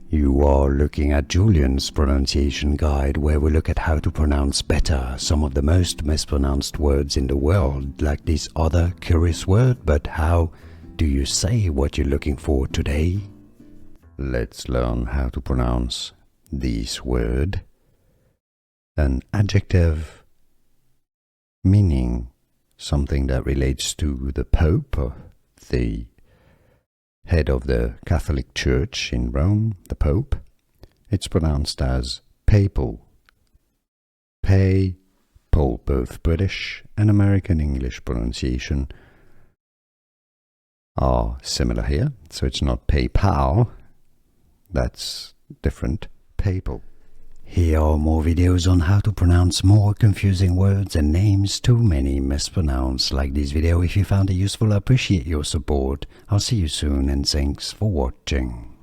You are looking at Julian's pronunciation guide, where we look at how to pronounce better some of the most mispronounced words in the world, like this other curious word. But how do you say what you're looking for today? Let's learn how to pronounce this word. An adjective meaning something that relates to the Pope, or the head of the Catholic Church in Rome, the Pope. It's pronounced as papal. Papal, both British and American English pronunciation are similar here, so it's not PayPal, that's different, papal. Here are more videos on how to pronounce more confusing words and names too many mispronounced. Like this video if you found it useful. I appreciate your support. I'll see you soon and thanks for watching.